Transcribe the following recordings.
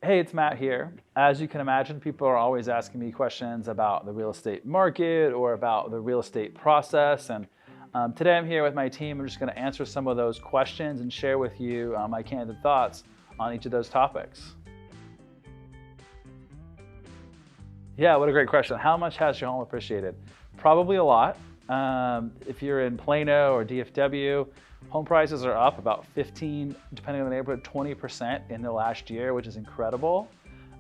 Hey, it's Matt here. As you can imagine, people are always asking me questions about the real estate market or about the real estate process. And today I'm here with my team. I'm just going to answer some of those questions and share with you my candid thoughts on each of those topics. Yeah, what a great question. How much has your home appreciated? Probably a lot. If you're in Plano or DFW, home prices are up about 15, depending on the neighborhood, 20% in the last year, which is incredible.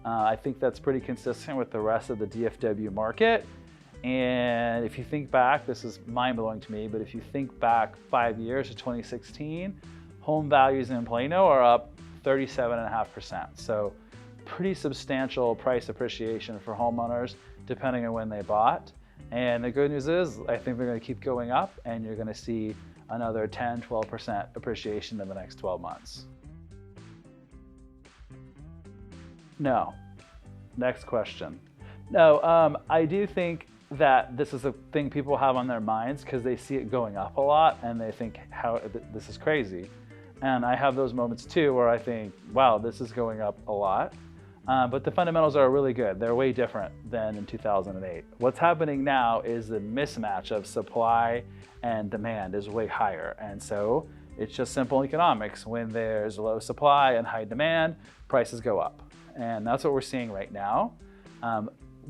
I think that's pretty consistent with the rest of the DFW market. And if you think back, this is mind-blowing to me, but if you think back 5 years to 2016, home values in Plano are up 37.5%. So pretty substantial price appreciation for homeowners, depending on when they bought. And the good news is, I think they're going to keep going up, and you're going to see another 10, 12% appreciation in the next 12 months. No. Next question. No, I do think that this is a thing people have on their minds because they see it going up a lot and they think, this is crazy. And I have those moments too where I think, wow, this is going up a lot. But the fundamentals are really good. They're way different than in 2008. What's happening now is the mismatch of supply and demand is way higher. And so it's just simple economics. When there's low supply and high demand, prices go up. And that's what we're seeing right now.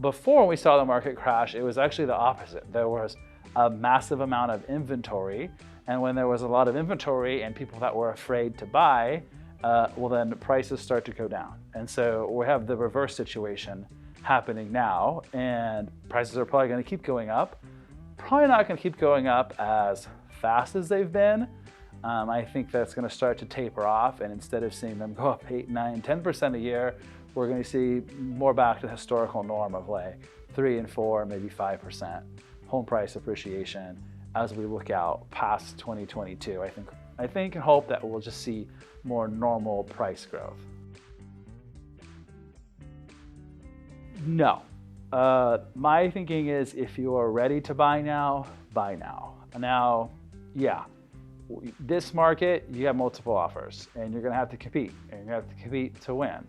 Before we saw the market crash, it was actually the opposite. There was a massive amount of inventory. And when there was a lot of inventory and people that were afraid to buy, well, then prices start to go down. And so we have the reverse situation happening now, and prices are probably going to keep going up. Probably not going to keep going up as fast as they've been. I think that's going to start to taper off, and instead of seeing them go up 8, 9, 10% a year, we're going to see more back to the historical norm of like 3 and 4, maybe 5% home price appreciation as we look out past 2022. I think and hope that we'll just see more normal price growth. No. My thinking is if you are ready to buy now, buy now. Now, yeah, this market, you have multiple offers and you're gonna have to compete, and you're gonna have to compete to win.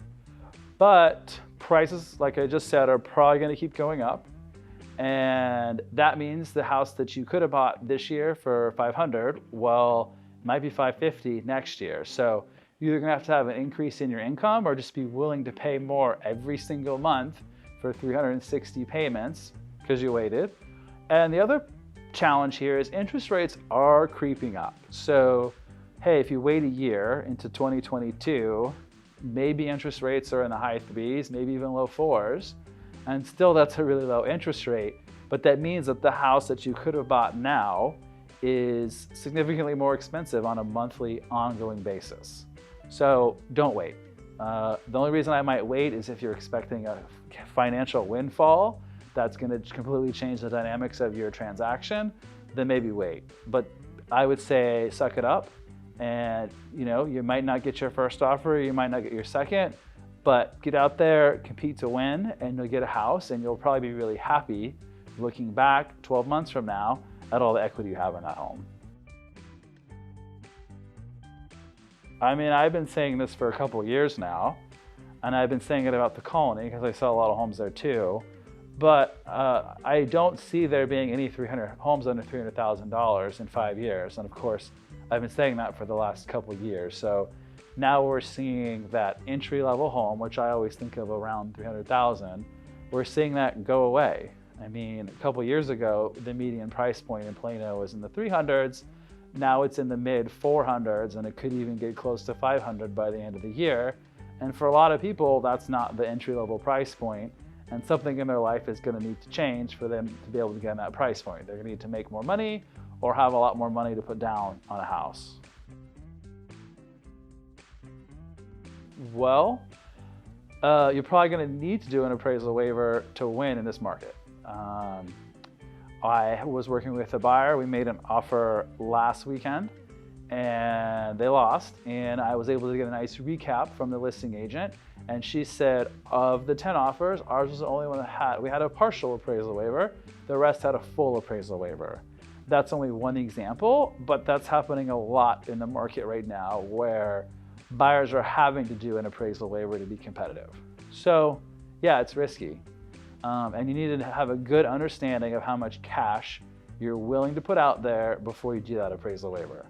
But prices, like I just said, are probably gonna keep going up. And that means the house that you could have bought this year for $500, well, might be $550 next year. So you're either gonna have to have an increase in your income or just be willing to pay more every single month for 360 payments because you waited. And the other challenge here is interest rates are creeping up. So, hey, if you wait a year into 2022, maybe interest rates are in the high 3s, maybe even low 4s. And still that's a really low interest rate. But that means that the house that you could have bought now is significantly more expensive on a monthly ongoing basis. So don't wait. The only reason I might wait is if you're expecting a financial windfall that's going to completely change the dynamics of your transaction, then maybe wait. But I would say suck it up, and you might not get your first offer, you might not get your second, but get out there, compete to win, and you'll get a house, and you'll probably be really happy looking back 12 months from now at all the equity you have in that home. I mean, I've been saying this for a couple of years now, and I've been saying it about the Colony because I sell a lot of homes there too. But I don't see there being any homes under $300,000 in 5 years. And of course, I've been saying that for the last couple of years. So now we're seeing that entry-level home, which I always think of around $300,000, we're seeing that go away. I mean, a couple of years ago, the median price point in Plano was in the 300s. Now it's in the mid 400s, and it could even get close to 500 by the end of the year. And for a lot of people, that's not the entry-level price point, and something in their life is going to need to change for them to be able to get on that price point. They're going to need to make more money or have a lot more money to put down on a house. Well, you're probably going to need to do an appraisal waiver to win in this market. I was working with a buyer. We made an offer last weekend and they lost, and I was able to get a nice recap from the listing agent, and she said of the 10 offers, ours was the only one that we had a partial appraisal waiver, the rest had a full appraisal waiver. That's only one example, but that's happening a lot in the market right now, where buyers are having to do an appraisal waiver to be competitive. So yeah, it's risky. And you need to have a good understanding of how much cash you're willing to put out there before you do that appraisal waiver.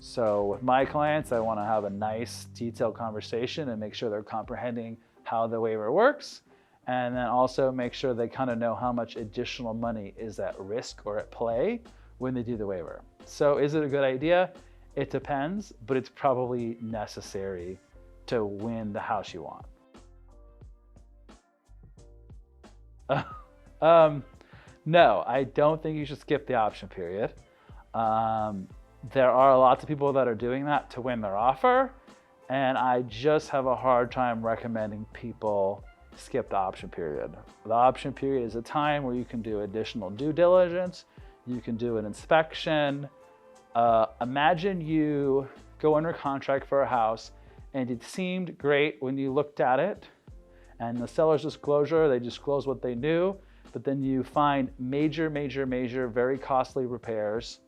So with my clients, I want to have a nice detailed conversation and make sure they're comprehending how the waiver works. And then also make sure they kind of know how much additional money is at risk or at play when they do the waiver. So is it a good idea? It depends, but it's probably necessary to win the house you want. No, I don't think you should skip the option period. There are lots of people that are doing that to win their offer, and I just have a hard time recommending people skip the option period. The option period is a time where you can do additional due diligence, you can do an inspection. Imagine you go under contract for a house and it seemed great when you looked at it, and the seller's disclosure, they disclose what they knew, but then you find major, very costly repairs.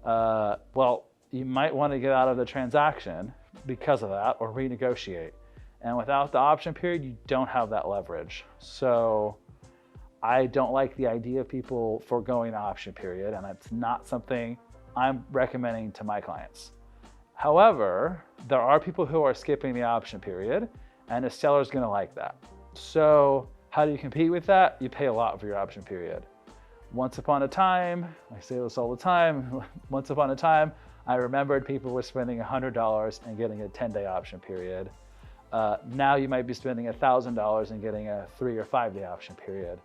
Well, you might want to get out of the transaction because of that or renegotiate. And without the option period, you don't have that leverage. So I don't like the idea of people foregoing the option period, and it's not something I'm recommending to my clients. However, there are people who are skipping the option period, and the seller's gonna like that. So how do you compete with that? You pay a lot for your option period. Once upon a time, I say this all the time, once upon a time, I remembered people were spending $100 and getting a 10-day option period. Now you might be spending $1,000 and getting a 3 or 5-day option period.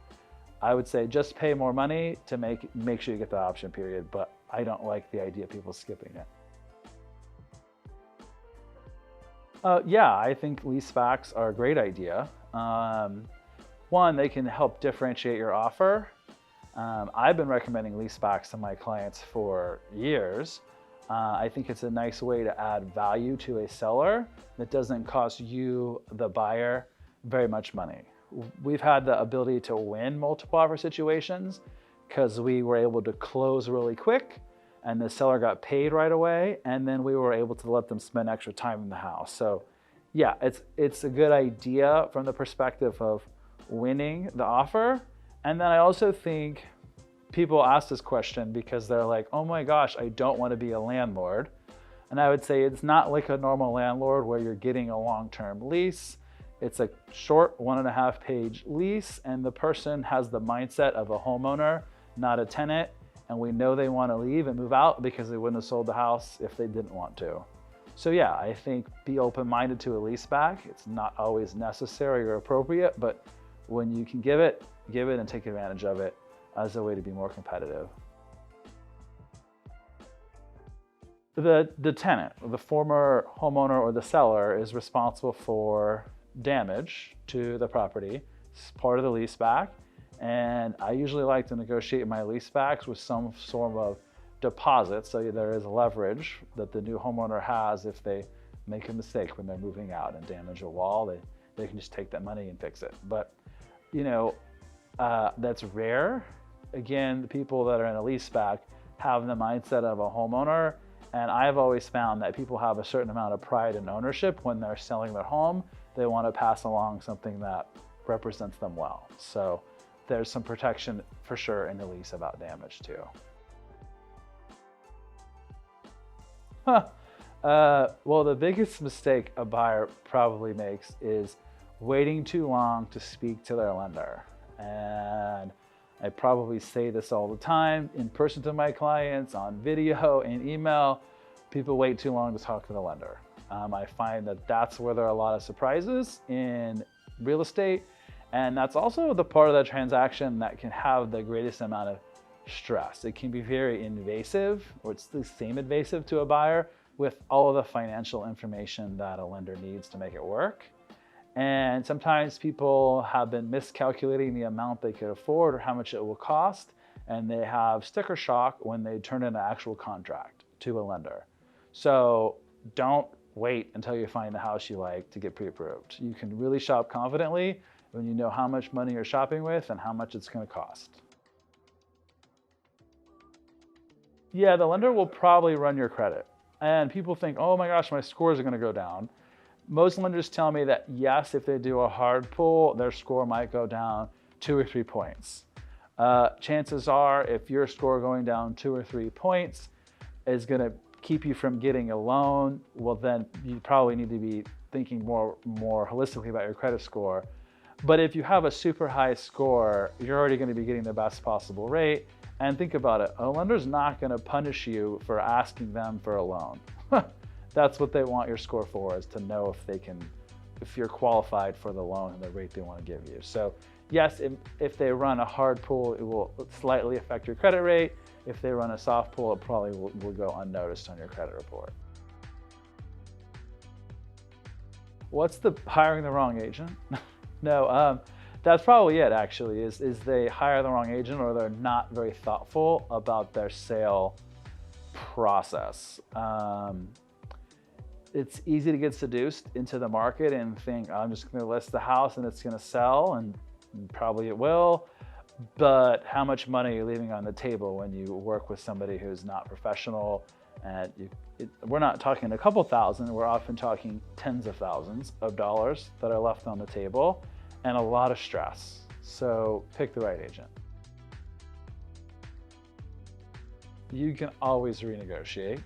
I would say just pay more money to make sure you get the option period, but I don't like the idea of people skipping it. Yeah, I think leasebacks are a great idea. One, they can help differentiate your offer. I've been recommending leasebacks to my clients for years. I think it's a nice way to add value to a seller that doesn't cost you, the buyer, very much money. We've had the ability to win multiple offer situations because we were able to close really quick and the seller got paid right away, and then we were able to let them spend extra time in the house. So yeah, it's a good idea from the perspective of winning the offer. And then I also think people ask this question because they're like, oh my gosh, I don't want to be a landlord. And I would say it's not like a normal landlord where you're getting a long-term lease. It's a short 1.5-page lease, and the person has the mindset of a homeowner, not a tenant. And we know they want to leave and move out because they wouldn't have sold the house if they didn't want to. So yeah, I think be open-minded to a leaseback. It's not always necessary or appropriate, but when you can give it and take advantage of it as a way to be more competitive. The tenant, the former homeowner or the seller, is responsible for damage to the property. It's part of the leaseback. And I usually like to negotiate my leasebacks with some sort of deposit, so there is leverage that the new homeowner has if they make a mistake when they're moving out and damage a wall. They can just take that money and fix it. But you know, that's rare. Again, the people that are in a leaseback have the mindset of a homeowner, and I've always found that people have a certain amount of pride and ownership when they're selling their home. They want to pass along something that represents them well. So there's some protection for sure in the lease about damage too. Well, the biggest mistake a buyer probably makes is waiting too long to speak to their lender. And I probably say this all the time, in person to my clients, on video, in email, people wait too long to talk to the lender. I find that that's where there are a lot of surprises in real estate. And that's also the part of the transaction that can have the greatest amount of stress. It can be very invasive, or it's the same invasive to a buyer with all of the financial information that a lender needs to make it work. And sometimes people have been miscalculating the amount they could afford or how much it will cost, and they have sticker shock when they turn in an actual contract to a lender. So don't wait until you find the house you like to get pre-approved. You can really shop confidently when you know how much money you're shopping with and how much it's going to cost. Yeah, the lender will probably run your credit. And people think, oh my gosh, my scores are going to go down. Most lenders tell me that yes, if they do a hard pull, their score might go down 2 or 3 points. Chances are, if your score going down 2 or 3 points is going to keep you from getting a loan, well, then you probably need to be thinking more holistically about your credit score. But if you have a super high score, you're already going to be getting the best possible rate. And think about it, a lender's not going to punish you for asking them for a loan. That's what they want your score for, is to know if you're qualified for the loan and the rate they want to give you. So yes, if they run a hard pull, it will slightly affect your credit rate. If they run a soft pull, it probably will go unnoticed on your credit report. What's the hiring the wrong agent? No, that's probably it actually, is they hire the wrong agent, or they're not very thoughtful about their sale process. It's easy to get seduced into the market and think, I'm just gonna list the house and it's gonna sell, and probably it will. But how much money are you leaving on the table when you work with somebody who's not professional? And we're not talking a couple thousand, we're often talking tens of thousands of dollars that are left on the table, and a lot of stress. So pick the right agent. You can always renegotiate.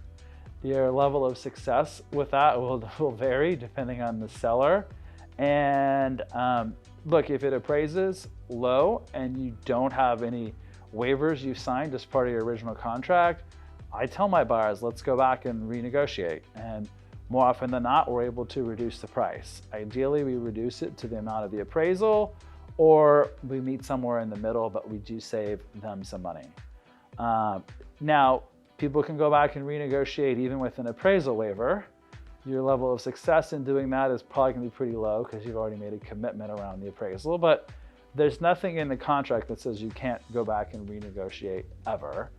Your level of success with that will vary depending on the seller. And look, if it appraises low and you don't have any waivers you signed as part of your original contract, I tell my buyers, let's go back and renegotiate. And more often than not, we're able to reduce the price. Ideally, we reduce it to the amount of the appraisal, or we meet somewhere in the middle, but we do save them some money. Now, people can go back and renegotiate even with an appraisal waiver. Your level of success in doing that is probably gonna be pretty low because you've already made a commitment around the appraisal, but there's nothing in the contract that says you can't go back and renegotiate ever.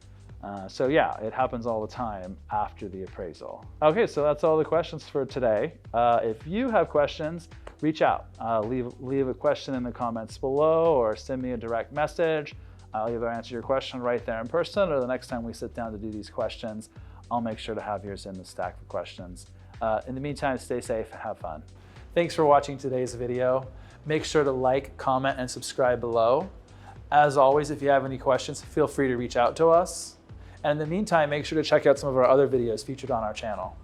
So yeah, it happens all the time after the appraisal. Okay, so that's all the questions for today. If you have questions, reach out. Leave a question in the comments below, or send me a direct message. I'll either answer your question right there in person, or the next time we sit down to do these questions, I'll make sure to have yours in the stack of questions. In the meantime, stay safe and have fun. Thanks for watching today's video. Make sure to like, comment, and subscribe below. As always, if you have any questions, feel free to reach out to us. And in the meantime, make sure to check out some of our other videos featured on our channel.